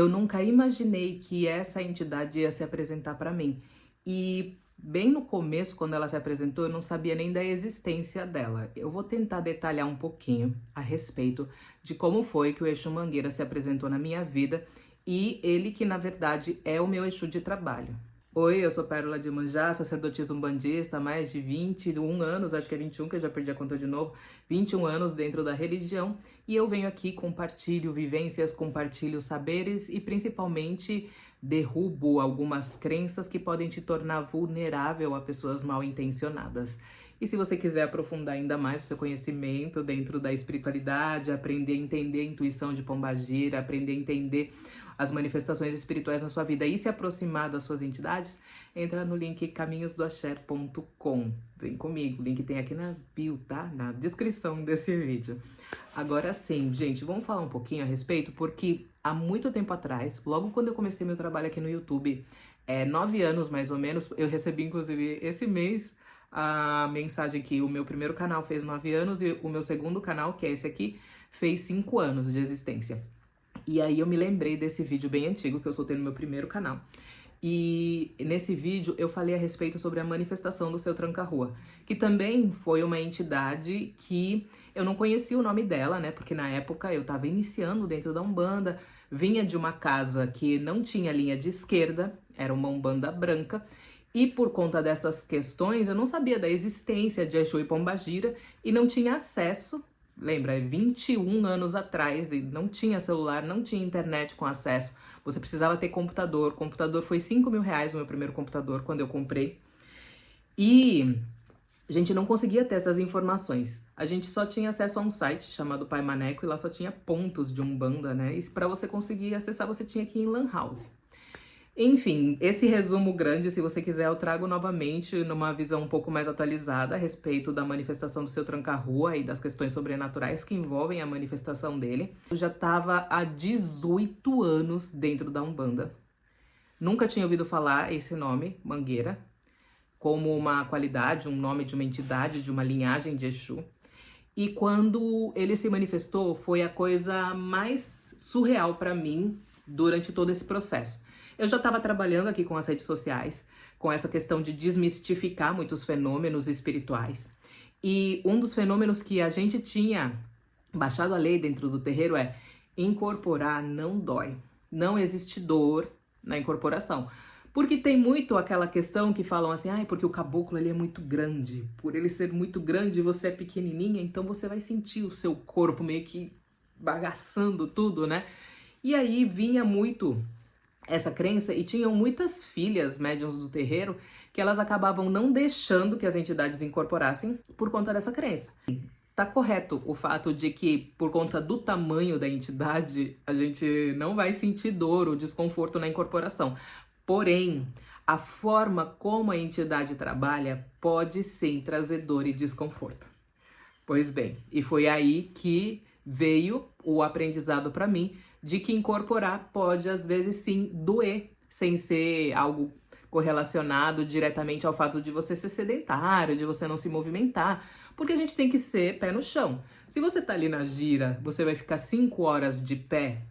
Eu nunca imaginei que essa entidade ia se apresentar para mim. E bem no começo, quando ela se apresentou, eu não sabia nem da existência dela. Eu vou tentar detalhar um pouquinho a respeito de como foi que o Exu Mangueira se apresentou na minha vida e ele que, na verdade, é o meu Exu de trabalho. Oi, eu sou Pérola de Iemanjá, sacerdotisa umbandista há mais de 21 anos, acho que é 21, que eu já perdi a conta de novo, 21 anos dentro da religião, e eu venho aqui, compartilho vivências, compartilho saberes e principalmente derrubo algumas crenças que podem te tornar vulnerável a pessoas mal intencionadas. E se você quiser aprofundar ainda mais o seu conhecimento dentro da espiritualidade, aprender a entender a intuição de Pombagira, aprender a entender as manifestações espirituais na sua vida e se aproximar das suas entidades, entra no link caminhosdoaxé.com. Vem comigo, o link tem aqui na bio, tá? Na descrição desse vídeo. Agora sim, gente, vamos falar um pouquinho a respeito, porque há muito tempo atrás, logo quando eu comecei meu trabalho aqui no YouTube, 9 anos mais ou menos, eu recebi inclusive esse mês a mensagem que o meu primeiro canal fez 9 anos e o meu segundo canal, que é esse aqui, fez 5 anos de existência. E aí eu me lembrei desse vídeo bem antigo que eu soltei no meu primeiro canal. E nesse vídeo eu falei a respeito sobre a manifestação do Seu Tranca-Rua, que também foi uma entidade que eu não conhecia o nome dela, né? Porque na época eu estava iniciando dentro da Umbanda, vinha de uma casa que não tinha linha de esquerda, era uma Umbanda branca, e por conta dessas questões eu não sabia da existência de Exu e Pombagira e não tinha acesso. Lembra, é 21 anos atrás e não tinha celular, não tinha internet com acesso. Você precisava ter computador. O computador foi 5 mil reais o meu primeiro computador quando eu comprei. E a gente não conseguia ter essas informações. A gente só tinha acesso a um site chamado Pai Maneco e lá só tinha pontos de Umbanda, né? E para você conseguir acessar, você tinha que ir em Lan House. Enfim, esse resumo grande, se você quiser, eu trago novamente numa visão um pouco mais atualizada a respeito da manifestação do Seu Tranca-Rua e das questões sobrenaturais que envolvem a manifestação dele. Eu já estava há 18 anos dentro da Umbanda. Nunca tinha ouvido falar esse nome, Mangueira, como uma qualidade, um nome de uma entidade, de uma linhagem de Exu. E quando ele se manifestou, foi a coisa mais surreal para mim durante todo esse processo. Eu já estava trabalhando aqui com as redes sociais, com essa questão de desmistificar muitos fenômenos espirituais. E um dos fenômenos que a gente tinha baixado a lei dentro do terreiro é incorporar não dói. Não existe dor na incorporação. Porque tem muito aquela questão que falam assim, porque o caboclo ele é muito grande. Por ele ser muito grande, você é pequenininha, então você vai sentir o seu corpo meio que bagaçando tudo, né? E aí vinha muito essa crença e tinham muitas filhas médiuns do terreiro que elas acabavam não deixando que as entidades incorporassem por conta dessa crença. Tá correto o fato de que por conta do tamanho da entidade a gente não vai sentir dor ou desconforto na incorporação. Porém, a forma como a entidade trabalha pode sim trazer dor e desconforto. Pois bem, e foi aí que veio o aprendizado para mim de que incorporar pode às vezes sim doer, sem ser algo correlacionado diretamente ao fato de você ser sedentário, de você não se movimentar, porque a gente tem que ser pé no chão. Se você tá ali na gira, você vai ficar 5 horas de pé,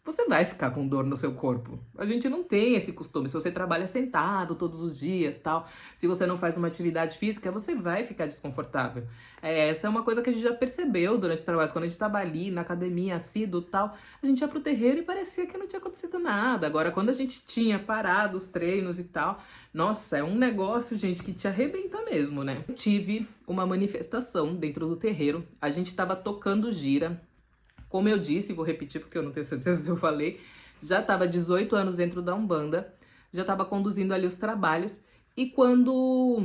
você vai ficar com dor no seu corpo. A gente não tem esse costume. Se você trabalha sentado todos os dias, tal, se você não faz uma atividade física, você vai ficar desconfortável. Essa é uma coisa que a gente já percebeu durante o trabalho. Quando a gente estava ali na academia, assíduo, tal, a gente ia pro terreiro e parecia que não tinha acontecido nada. Agora, quando a gente tinha parado os treinos e tal, nossa, é um negócio, gente, que te arrebenta mesmo, né? Eu tive uma manifestação dentro do terreiro. A gente estava tocando gira. Como eu disse, vou repetir porque eu não tenho certeza se eu falei, já estava 18 anos dentro da Umbanda, já estava conduzindo ali os trabalhos e quando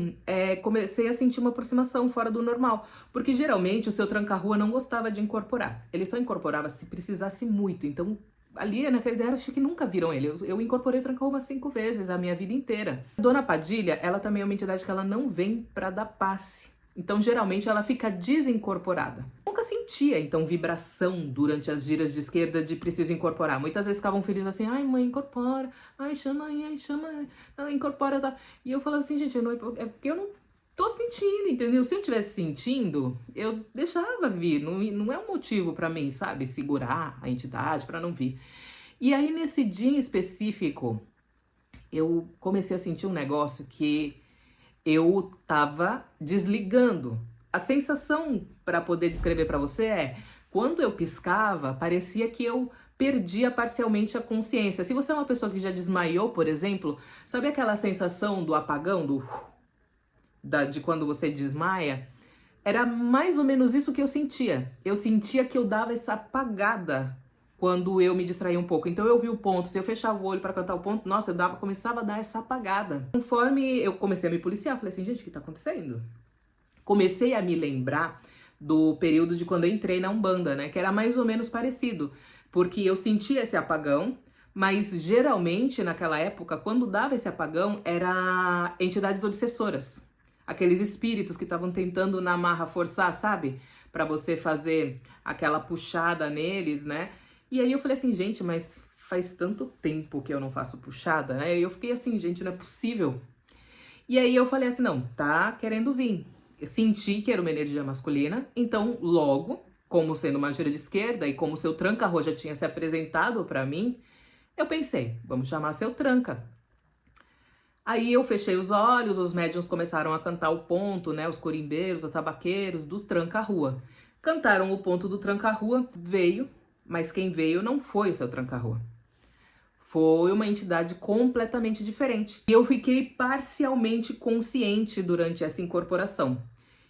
comecei a sentir uma aproximação fora do normal, porque geralmente o Seu Tranca-Rua não gostava de incorporar, ele só incorporava se precisasse muito, então ali naquela ideia eu achei que nunca viram ele, eu incorporei o Tranca-Rua umas 5 vezes a minha vida inteira. Dona Padilha, ela também é uma entidade que ela não vem para dar passe, então geralmente ela fica desincorporada. Nunca sentia, então, vibração durante as giras de esquerda de preciso incorporar. Muitas vezes ficavam felizes assim, ai mãe, incorpora, ai chama, incorpora, tá. E eu falava assim, gente, é porque eu não tô sentindo, entendeu? Se eu tivesse sentindo, eu deixava vir, não é um motivo pra mim, sabe, segurar a entidade pra não vir. E aí, nesse dia em específico, eu comecei a sentir um negócio que eu tava desligando. A sensação, para poder descrever para você, é quando eu piscava, parecia que eu perdia parcialmente a consciência. Se você é uma pessoa que já desmaiou, por exemplo, sabe aquela sensação do apagão, de quando você desmaia? Era mais ou menos isso que eu sentia. Eu sentia que eu dava essa apagada quando eu me distraía um pouco. Então eu vi o ponto, se eu fechava o olho para cantar o ponto, nossa, começava a dar essa apagada. Conforme eu comecei a me policiar, falei assim, gente, o que tá acontecendo? Comecei a me lembrar do período de quando eu entrei na Umbanda, né? Que era mais ou menos parecido, porque eu sentia esse apagão, mas geralmente naquela época, quando dava esse apagão, era entidades obsessoras. Aqueles espíritos que estavam tentando na marra forçar, sabe? Pra você fazer aquela puxada neles, né? E aí eu falei assim, gente, mas faz tanto tempo que eu não faço puxada, né? E eu fiquei assim, gente, não é possível. E aí eu falei assim, não, tá querendo vir. Eu senti que era uma energia masculina, então logo, como sendo uma gira de esquerda e como seu tranca-rua já tinha se apresentado pra mim, eu pensei, vamos chamar seu tranca. Aí eu fechei os olhos, os médiuns começaram a cantar o ponto, né? Os corimbeiros, os tabaqueiros, dos tranca-rua. Cantaram o ponto do tranca-rua, veio, mas quem veio não foi o seu tranca-rua. Foi uma entidade completamente diferente. E eu fiquei parcialmente consciente durante essa incorporação.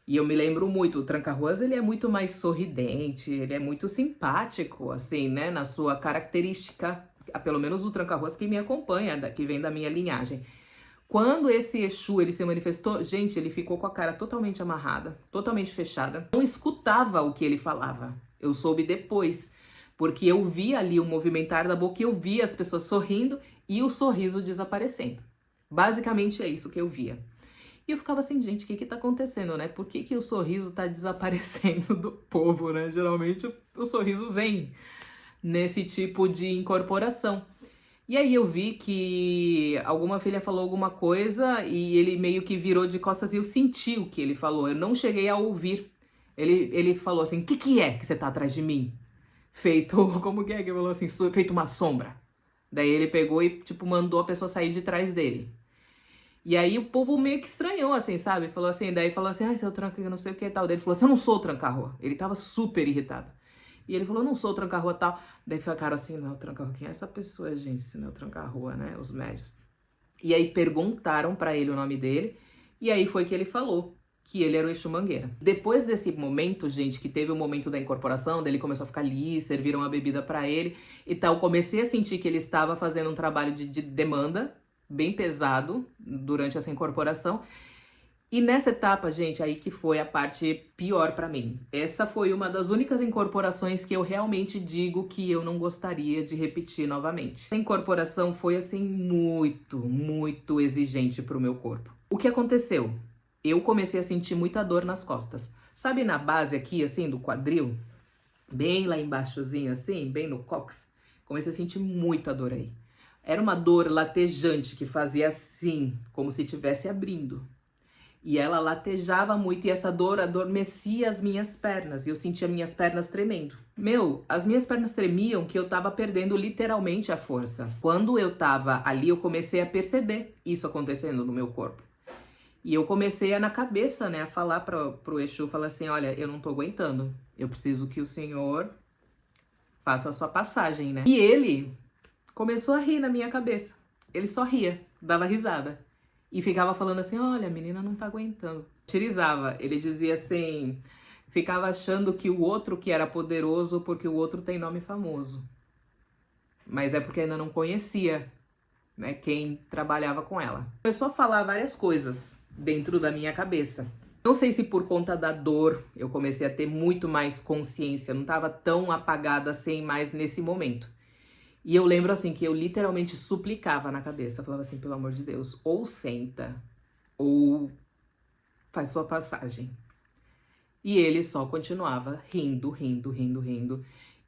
E eu me lembro muito, o tranca-ruas, ele é muito mais sorridente, ele é muito simpático, assim, né? Na sua característica, pelo menos o tranca-ruas que me acompanha, que vem da minha linhagem. Quando esse Exu ele se manifestou, gente, ele ficou com a cara totalmente amarrada, totalmente fechada. Não escutava o que ele falava. Eu soube depois, porque eu vi ali o movimentar da boca, eu vi as pessoas sorrindo e o sorriso desaparecendo. Basicamente é isso que eu via. E eu ficava assim, gente, o que tá acontecendo, né? Por que o sorriso tá desaparecendo do povo, né? Geralmente o sorriso vem nesse tipo de incorporação. E aí eu vi que alguma filha falou alguma coisa e ele meio que virou de costas e eu senti o que ele falou. Eu não cheguei a ouvir. Ele falou assim, o que é que você tá atrás de mim? Feito, como que ele falou assim, feito uma sombra. Daí ele pegou e, tipo, mandou a pessoa sair de trás dele. E aí o povo meio que estranhou, assim, sabe? Falou assim, daí falou assim, ai, seu tranca, eu não sei o que e tal. Daí ele falou assim, eu não sou o tranca-rua. Ele tava super irritado. E ele falou, não sou o tranca-rua tal. Daí ficaram assim, não é o tranca-rua. Quem é essa pessoa, gente? Se não é o tranca-rua, né? Os médios. E aí perguntaram pra ele o nome dele. E aí foi que ele falou que ele era o Exu Mangueira. Depois desse momento, gente, que teve o momento da incorporação, daí ele começou a ficar ali, serviram uma bebida pra ele e tal. Comecei a sentir que ele estava fazendo um trabalho de demanda bem pesado durante essa incorporação. E nessa etapa, gente, aí que foi a parte pior pra mim. Essa foi uma das únicas incorporações que eu realmente digo que eu não gostaria de repetir novamente. Essa incorporação foi, assim, muito exigente pro meu corpo. O que aconteceu? Eu comecei a sentir muita dor nas costas. Sabe na base aqui, assim, do quadril? Bem lá embaixozinho, assim, bem no cóccix. Comecei a sentir muita dor aí. Era uma dor latejante que fazia assim, como se estivesse abrindo. E ela latejava muito e essa dor adormecia as minhas pernas. E eu sentia minhas pernas tremendo. As minhas pernas tremiam que eu tava perdendo literalmente a força. Quando eu tava ali, eu comecei a perceber isso acontecendo no meu corpo. E eu comecei na cabeça, né, a falar pro Exu, falar assim, olha, eu não tô aguentando. Eu preciso que o senhor faça a sua passagem, né? E ele começou a rir na minha cabeça. Ele só ria, dava risada. E ficava falando assim, olha, a menina não tá aguentando. Tirizava, ele dizia assim, ficava achando que o outro que era poderoso porque o outro tem nome famoso. Mas é porque ainda não conhecia, né, quem trabalhava com ela. Começou a falar várias coisas dentro da minha cabeça. Não sei se por conta da dor eu comecei a ter muito mais consciência, não estava tão apagada assim mais nesse momento. E eu lembro assim que eu literalmente suplicava na cabeça, falava assim, pelo amor de Deus, ou senta, ou faz sua passagem. E ele só continuava rindo.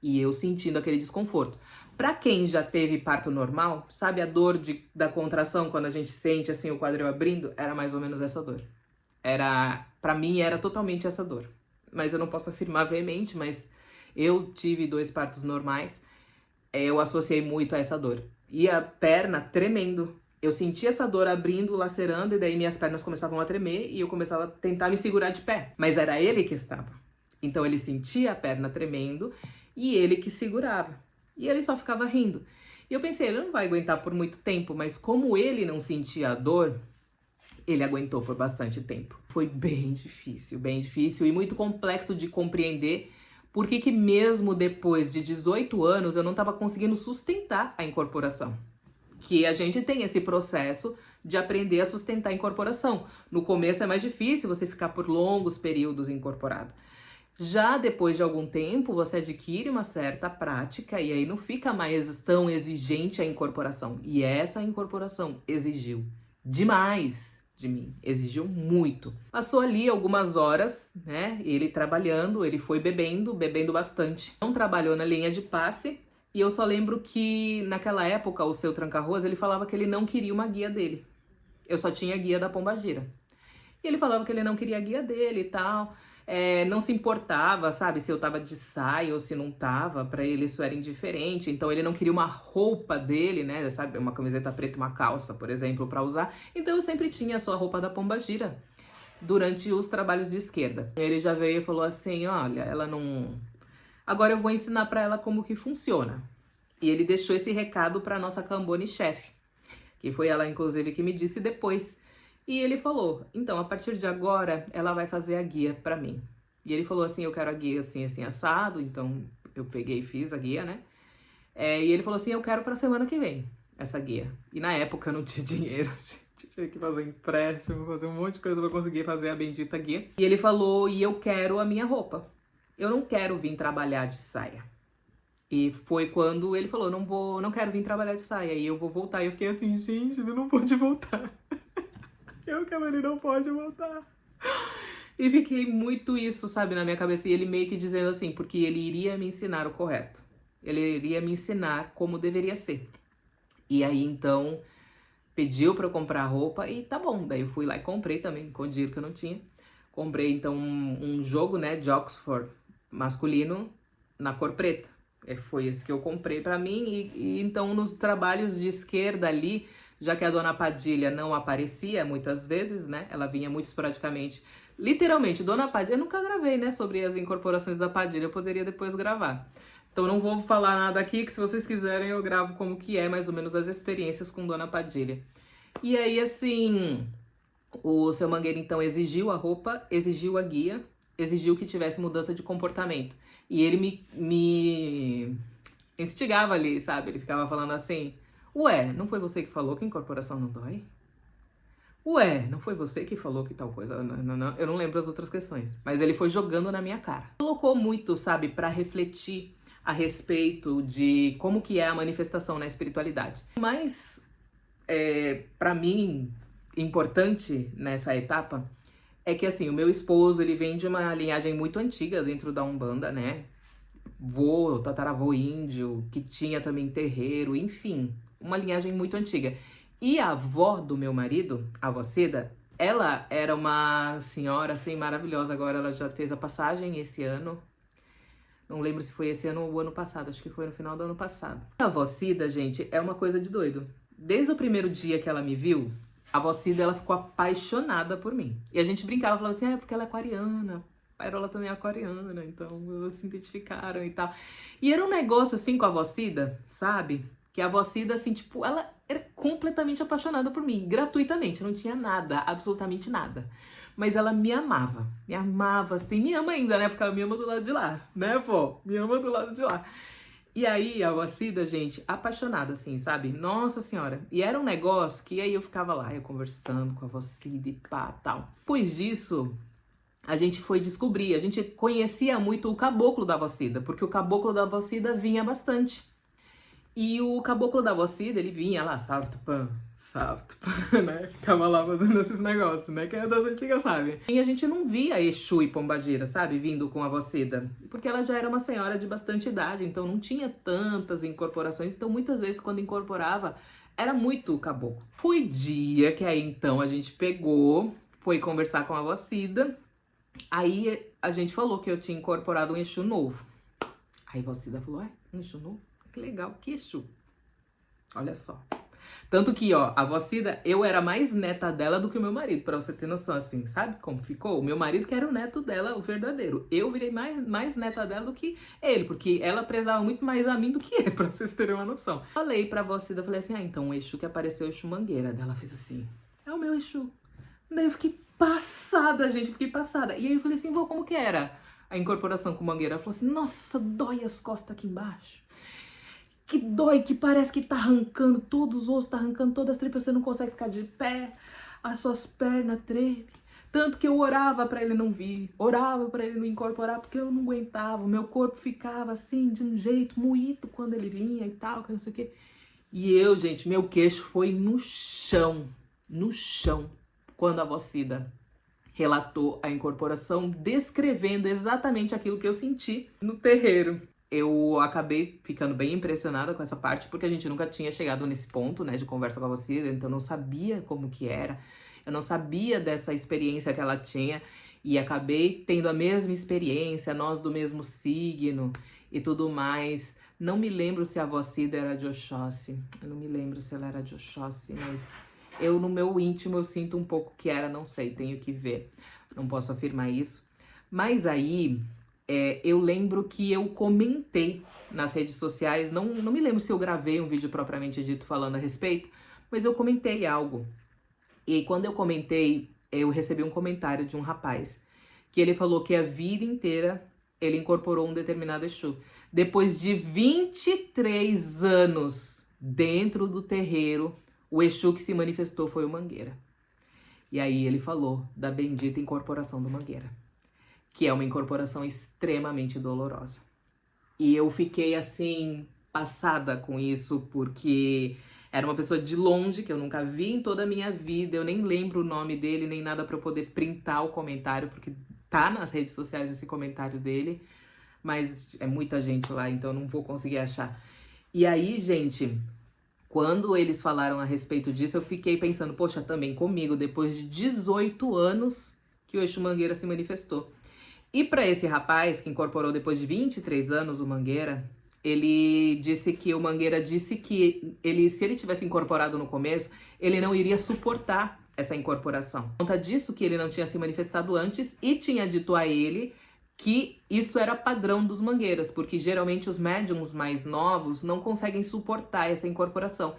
E eu sentindo aquele desconforto. Pra quem já teve parto normal, sabe a dor da contração quando a gente sente assim o quadril abrindo? Era mais ou menos essa dor. Pra mim era totalmente essa dor. Mas eu não posso afirmar veemente, mas eu tive 2 partos normais eu associei muito a essa dor. E a perna tremendo. Eu sentia essa dor abrindo, lacerando, e daí minhas pernas começavam a tremer e eu começava a tentar me segurar de pé. Mas era ele que estava. Então ele sentia a perna tremendo e ele que segurava. E ele só ficava rindo. E eu pensei, ele não vai aguentar por muito tempo, mas como ele não sentia a dor, ele aguentou por bastante tempo. Foi bem difícil e muito complexo de compreender por que mesmo depois de 18 anos eu não estava conseguindo sustentar a incorporação. Que a gente tem esse processo de aprender a sustentar a incorporação. No começo é mais difícil você ficar por longos períodos incorporado. Já depois de algum tempo, você adquire uma certa prática e aí não fica mais tão exigente a incorporação. E essa incorporação exigiu demais de mim, exigiu muito. Passou ali algumas horas, né? Ele trabalhando, ele foi bebendo bastante. Não trabalhou na linha de passe e eu só lembro que naquela época o seu Tranca-Rosa, ele falava que ele não queria uma guia dele. Eu só tinha a guia da Pombagira. E ele falava que ele não queria a guia dele e tal. Não se importava, sabe, se eu tava de saia ou se não tava, pra ele isso era indiferente, então ele não queria uma roupa dele, né, sabe, uma camiseta preta, uma calça, por exemplo, pra usar, então eu sempre tinha só a roupa da Pombagira durante os trabalhos de esquerda. Ele já veio e falou assim, olha, ela não... Agora eu vou ensinar pra ela como que funciona. E ele deixou esse recado pra nossa Cambone-chefe, que foi ela, inclusive, que me disse depois. E ele falou, então, a partir de agora, ela vai fazer a guia pra mim. E ele falou assim, eu quero a guia assim, assim, assado. Então, eu peguei e fiz a guia, né? E ele falou assim, eu quero pra semana que vem, essa guia. E na época eu não tinha dinheiro, tinha que fazer empréstimo, fazer um monte de coisa pra conseguir fazer a bendita guia. E ele falou, e eu quero a minha roupa. Eu não quero vir trabalhar de saia. E foi quando ele falou, não quero vir trabalhar de saia, e eu vou voltar. E eu fiquei assim, gente, ele não pode voltar. Ele não pode voltar. E fiquei muito isso, sabe, na minha cabeça. E ele meio que dizendo assim, porque ele iria me ensinar o correto. Ele iria me ensinar como deveria ser. E aí, então, pediu pra eu comprar roupa e tá bom. Daí eu fui lá e comprei também, com o dinheiro que eu não tinha. Comprei, então, um jogo, né, de Oxford masculino na cor preta. Foi esse que eu comprei pra mim. E então, nos trabalhos de esquerda ali... Já que a dona Padilha não aparecia muitas vezes, né? Ela vinha muito esporadicamente. Literalmente, dona Padilha... Eu nunca gravei, né? Sobre as incorporações da Padilha. Eu poderia depois gravar. Então, não vou falar nada aqui, que se vocês quiserem eu gravo como que é, mais ou menos, as experiências com dona Padilha. E aí, assim... O seu Mangueira, então, exigiu a roupa, exigiu a guia, exigiu que tivesse mudança de comportamento. E ele me instigava ali, sabe? Ele ficava falando assim... Ué, não foi você que falou que incorporação não dói? Ué, não foi você que falou que tal coisa... Não, eu não lembro as outras questões. Mas ele foi jogando na minha cara. Colocou muito, sabe, pra refletir a respeito de como que é a manifestação na espiritualidade. Mas, pra mim, importante nessa etapa, é que, assim, o meu esposo, ele vem de uma linhagem muito antiga dentro da Umbanda, né? Tataravô índio, que tinha também terreiro, enfim... Uma linhagem muito antiga. E a avó do meu marido, a avó Cida, ela era uma senhora, assim, maravilhosa. Agora ela já fez a passagem esse ano. Não lembro se foi esse ano ou o ano passado. Acho que foi no final do ano passado. A avó Cida, gente, é uma coisa de doido. Desde o primeiro dia que ela me viu, a avó Cida, ela ficou apaixonada por mim. E a gente brincava, falava assim, porque ela é aquariana. A Perola também é aquariana, então elas se identificaram e tal. E era um negócio, assim, com a avó Cida, sabe? Que a avó Cida, assim, tipo, ela era completamente apaixonada por mim, gratuitamente, não tinha nada, absolutamente nada. Mas ela me amava, assim, me ama ainda, né? Porque ela me ama do lado de lá, né, pô? Me ama do lado de lá. E aí, a avó Cida, gente, apaixonada, assim, sabe? Nossa Senhora. E era um negócio que aí eu ficava lá, eu conversando com a avó Cida e pá, tal. Depois disso... A gente foi descobrir, a gente conhecia muito o caboclo da avó Cida, porque o caboclo da avó Cida vinha bastante. E o caboclo da avó Cida, ele vinha lá, salve Tupã, né? Ficava lá fazendo esses negócios, né? Quem é das antigas sabe. E a gente não via Exu e Pombagira, sabe? Vindo com a avó Cida. Porque ela já era uma senhora de bastante idade, então não tinha tantas incorporações. Então muitas vezes quando incorporava, era muito caboclo. Foi dia que aí então a gente pegou, foi conversar com a avó Cida. Aí a gente falou que eu tinha incorporado um Exu novo. Aí a avó Cida falou, um Exu novo? que legal, que Exu. Olha só. Tanto que, ó, a avó Cida, eu era mais neta dela do que o meu marido, pra você ter noção, assim, sabe como ficou? O meu marido que era o neto dela, o verdadeiro. Eu virei mais neta dela do que ele, porque ela prezava muito mais a mim do que ele, pra vocês terem uma noção. Falei pra avó Cida, falei assim, então o Exu que apareceu é o Exu Mangueira. Daí ela fez assim, é o meu Exu. Daí eu fiquei passada, gente, fiquei passada. E aí eu falei assim, vô, como que era a incorporação com Mangueira? Ela falou assim, nossa, dói as costas aqui embaixo. Que dói, que parece que tá arrancando todos os ossos, tá arrancando todas as tripas, você não consegue ficar de pé, as suas pernas tremem. Tanto que eu orava pra ele não vir, orava pra ele não incorporar, porque eu não aguentava, o meu corpo ficava assim, de um jeito moído quando ele vinha e tal, que não sei o quê. E eu, gente, meu queixo foi no chão, quando a avó Cida relatou a incorporação, descrevendo exatamente aquilo que eu senti no terreiro. Eu acabei ficando bem impressionada com essa parte, porque a gente nunca tinha chegado nesse ponto, né, de conversa com a avó Cida, então eu não sabia como que era, eu não sabia dessa experiência que ela tinha, e acabei tendo a mesma experiência, nós do mesmo signo e tudo mais. Não me lembro se a avó Cida era de Oxóssi, eu não me lembro se ela era de Oxóssi, mas eu no meu íntimo eu sinto um pouco que era, não sei, tenho que ver, não posso afirmar isso. Mas aí... eu lembro que eu comentei nas redes sociais, não me lembro se eu gravei um vídeo propriamente dito falando a respeito, mas eu comentei algo. E quando eu comentei, eu recebi um comentário de um rapaz, que ele falou que a vida inteira ele incorporou um determinado Exu. Depois de 23 anos dentro do terreiro, o Exu que se manifestou foi o Mangueira. E aí ele falou da bendita incorporação do Mangueira, que é uma incorporação extremamente dolorosa. E eu fiquei, assim, passada com isso, porque era uma pessoa de longe, que eu nunca vi em toda a minha vida, eu nem lembro o nome dele, nem nada para eu poder printar o comentário, porque tá nas redes sociais esse comentário dele, mas é muita gente lá, então eu não vou conseguir achar. E aí, gente, quando eles falaram a respeito disso, eu fiquei pensando, poxa, também comigo, depois de 18 anos que o Exu Mangueira se manifestou. E para esse rapaz, que incorporou depois de 23 anos o Mangueira, ele disse que o Mangueira disse que se ele tivesse incorporado no começo, ele não iria suportar essa incorporação. Por conta disso que ele não tinha se manifestado antes e tinha dito a ele que isso era padrão dos Mangueiras, porque geralmente os médiums mais novos não conseguem suportar essa incorporação,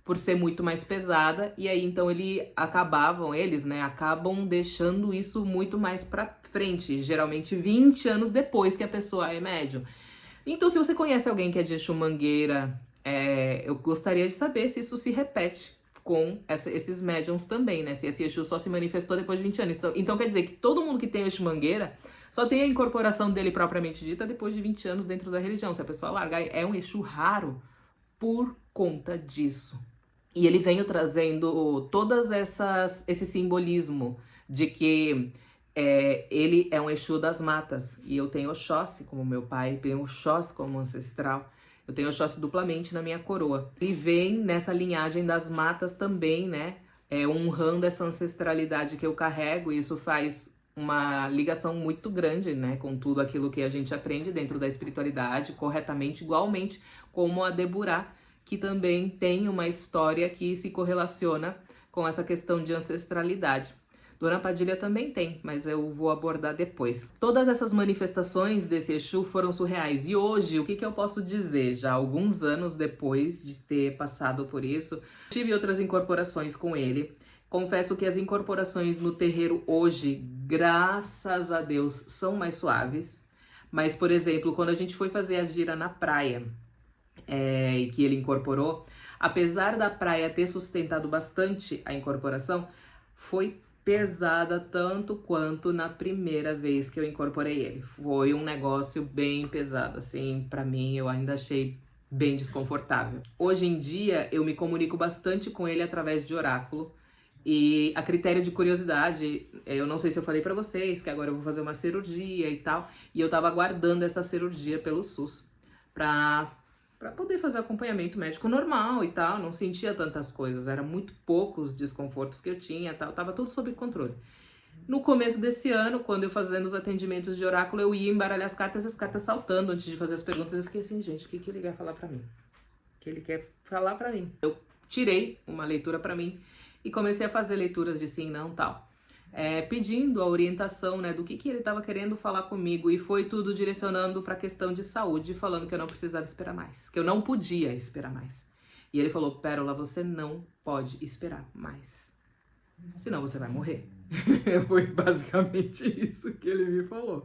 por ser muito mais pesada, e aí então eles, né, acabam deixando isso muito mais pra frente, geralmente 20 anos depois que a pessoa é médium. Então, se você conhece alguém que é de Exu Mangueira, eu gostaria de saber se isso se repete com esses médiums também, né, se esse Exu só se manifestou depois de 20 anos. Então quer dizer que todo mundo que tem o Exu Mangueira só tem a incorporação dele propriamente dita depois de 20 anos dentro da religião. Se a pessoa largar, é um Exu raro por conta disso. E ele veio trazendo todas esse simbolismo de que ele é um Exu das matas. E eu tenho Oxóssi como meu pai, tenho Oxóssi como ancestral. Eu tenho Oxóssi duplamente na minha coroa. Ele vem nessa linhagem das matas também, né? Honrando essa ancestralidade que eu carrego. E isso faz uma ligação muito grande, né? Com tudo aquilo que a gente aprende dentro da espiritualidade, corretamente, igualmente como a Deburá, que também tem uma história que se correlaciona com essa questão de ancestralidade. Dona Padilha também tem, mas eu vou abordar depois. Todas essas manifestações desse Exu foram surreais. E hoje, o que eu posso dizer? Já alguns anos depois de ter passado por isso, tive outras incorporações com ele. Confesso que as incorporações no terreiro hoje, graças a Deus, são mais suaves. Mas, por exemplo, quando a gente foi fazer a gira na praia, e que ele incorporou, apesar da praia ter sustentado bastante a incorporação, foi pesada tanto quanto na primeira vez que eu incorporei ele. Foi um negócio bem pesado, assim, pra mim eu ainda achei bem desconfortável. Hoje em dia eu me comunico bastante com ele através de oráculo, e a critério de curiosidade, eu não sei se eu falei pra vocês que agora eu vou fazer uma cirurgia e tal, e eu tava aguardando essa cirurgia pelo SUS pra poder fazer acompanhamento médico normal e tal, não sentia tantas coisas, eram muito poucos desconfortos que eu tinha, tal, tava tudo sob controle. No começo desse ano, quando eu fazendo os atendimentos de oráculo, eu ia embaralhar as cartas saltando antes de fazer as perguntas. Eu fiquei assim, gente, o que ele quer falar pra mim? O que ele quer falar pra mim? Eu tirei uma leitura pra mim e comecei a fazer leituras de sim, não, tal. Pedindo a orientação, né, do que ele estava querendo falar comigo, e foi tudo direcionando para a questão de saúde, falando que eu não precisava esperar mais, que eu não podia esperar mais. E ele falou, Pérola, você não pode esperar mais, senão você vai morrer. Foi basicamente isso que ele me falou.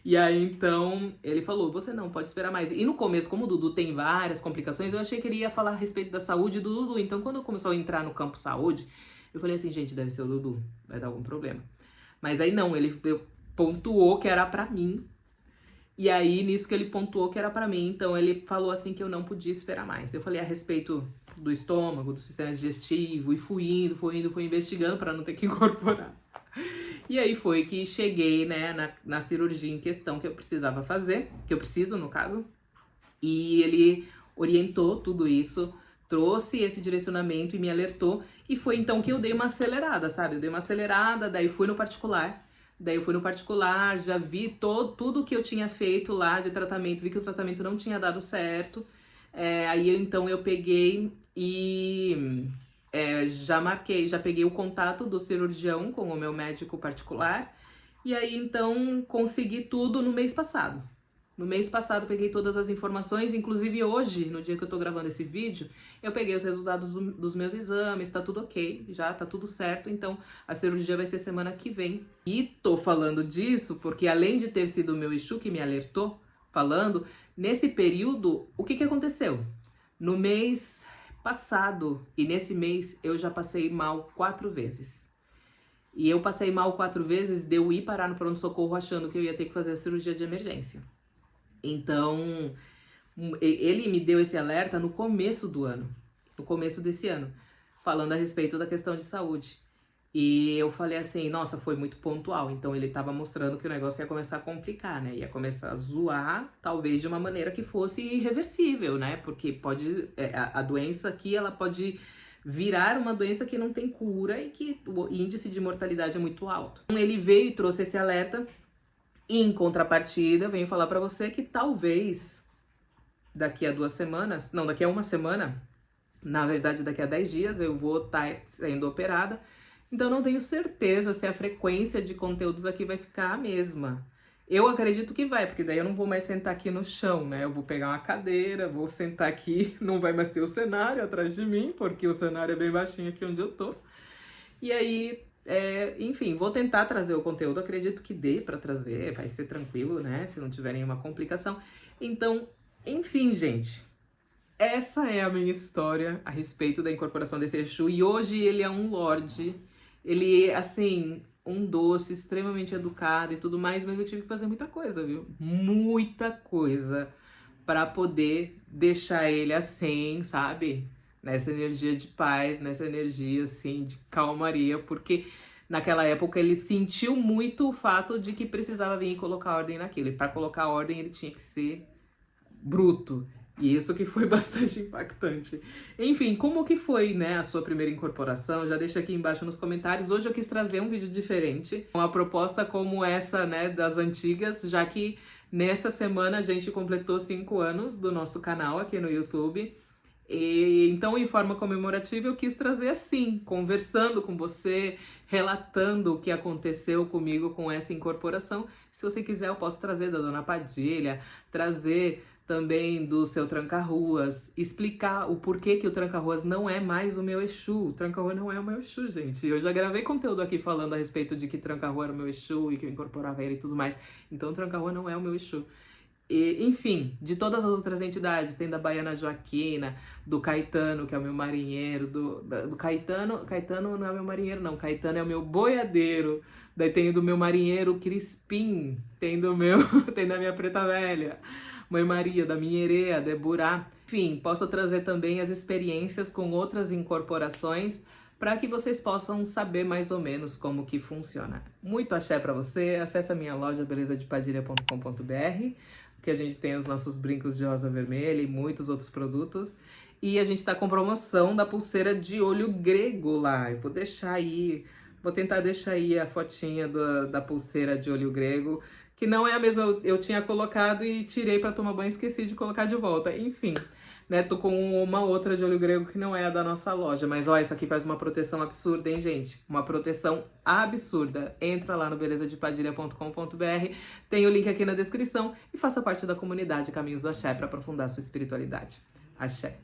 E aí, então, ele falou, você não pode esperar mais. E no começo, como o Dudu tem várias complicações, eu achei que ele ia falar a respeito da saúde do Dudu. Então, quando começou a entrar no campo saúde, eu falei assim, gente, deve ser o Dudu, vai dar algum problema. Mas aí não, ele pontuou que era pra mim. E aí, nisso que ele pontuou que era pra mim, então ele falou assim que eu não podia esperar mais. Eu falei a respeito do estômago, do sistema digestivo, e fui investigando pra não ter que incorporar. E aí foi que cheguei, né, na cirurgia em questão que eu precisava fazer, que eu preciso, no caso. E ele orientou tudo isso, trouxe esse direcionamento e me alertou. E foi então que eu dei uma acelerada, sabe? Eu dei uma acelerada, daí fui no particular. Já vi tudo que eu tinha feito lá de tratamento, vi que o tratamento não tinha dado certo. Aí então eu peguei e já peguei o contato do cirurgião com o meu médico particular. E aí então consegui tudo no mês passado. No mês passado peguei todas as informações, inclusive hoje, no dia que eu tô gravando esse vídeo, eu peguei os resultados dos meus exames, tá tudo ok, já tá tudo certo, então a cirurgia vai ser semana que vem. E tô falando disso porque além de ter sido o meu Exu que me alertou, falando, nesse período, o que aconteceu? No mês passado e nesse mês eu já passei mal 4 vezes. E eu passei mal 4 vezes de eu ir parar no pronto-socorro achando que eu ia ter que fazer a cirurgia de emergência. Então, ele me deu esse alerta no começo do ano, no começo desse ano, falando a respeito da questão de saúde. E eu falei assim, nossa, foi muito pontual. Então ele estava mostrando que o negócio ia começar a complicar, né? Ia começar a zoar, talvez de uma maneira que fosse irreversível, né? Porque a doença aqui, ela pode virar uma doença que não tem cura e que o índice de mortalidade é muito alto. Então ele veio e trouxe esse alerta. E em contrapartida, eu venho falar pra você que talvez daqui a 2 semanas, não, daqui a 1 semana, na verdade daqui a 10 dias eu vou estar sendo operada. Então não tenho certeza se a frequência de conteúdos aqui vai ficar a mesma. Eu acredito que vai, porque daí eu não vou mais sentar aqui no chão, né? Eu vou pegar uma cadeira, vou sentar aqui, não vai mais ter o cenário atrás de mim, porque o cenário é bem baixinho aqui onde eu tô. E aí, enfim, vou tentar trazer o conteúdo, acredito que dê pra trazer, vai ser tranquilo, né? Se não tiver nenhuma complicação. Então, enfim, gente, essa é a minha história a respeito da incorporação desse Exu. E hoje ele é um lorde, ele é, assim, um doce, extremamente educado e tudo mais, mas eu tive que fazer muita coisa, viu? Muita coisa pra poder deixar ele assim, sabe? Nessa energia de paz, nessa energia, assim, de calmaria, porque naquela época ele sentiu muito o fato de que precisava vir e colocar ordem naquilo. E para colocar ordem ele tinha que ser bruto. E isso que foi bastante impactante. Enfim, como que foi, né, a sua primeira incorporação? Já deixa aqui embaixo nos comentários. Hoje eu quis trazer um vídeo diferente, uma proposta como essa, né, das antigas, já que nessa semana a gente completou 5 anos do nosso canal aqui no YouTube. E então, em forma comemorativa, eu quis trazer assim, conversando com você, relatando o que aconteceu comigo com essa incorporação. Se você quiser, eu posso trazer da Dona Padilha, trazer também do seu Tranca-Ruas, explicar o porquê que o Tranca-Ruas não é mais o meu Exu. O Tranca-Rua não é o meu Exu, gente. Eu já gravei conteúdo aqui falando a respeito de que Tranca-Rua era o meu Exu e que eu incorporava ele e tudo mais. Então, o Tranca-Rua não é o meu Exu. E, enfim, de todas as outras entidades, tem da Baiana Joaquina, do Caetano, que é o meu marinheiro, do Caetano não é meu marinheiro não, Caetano é o meu boiadeiro, daí tem do meu marinheiro Crispim, tem da minha Preta Velha, Mãe Maria, da minha Ereia, Deburá. Enfim, posso trazer também as experiências com outras incorporações, para que vocês possam saber mais ou menos como que funciona. Muito axé para você, acesse a minha loja belezadepadilha.com.br, que a gente tem os nossos brincos de rosa vermelha e muitos outros produtos. E a gente tá com promoção da pulseira de olho grego lá. Eu vou deixar aí Vou tentar deixar aí a fotinha da pulseira de olho grego, que não é a mesma, eu tinha colocado e tirei pra tomar banho e esqueci de colocar de volta. Enfim, né, tô com uma outra de olho grego que não é a da nossa loja. Mas ó, isso aqui faz uma proteção absurda, hein, gente? Uma proteção absurda. Entra lá no belezadepadilha.com.br, tem o link aqui na descrição e faça parte da comunidade Caminhos do Axé para aprofundar sua espiritualidade. Axé.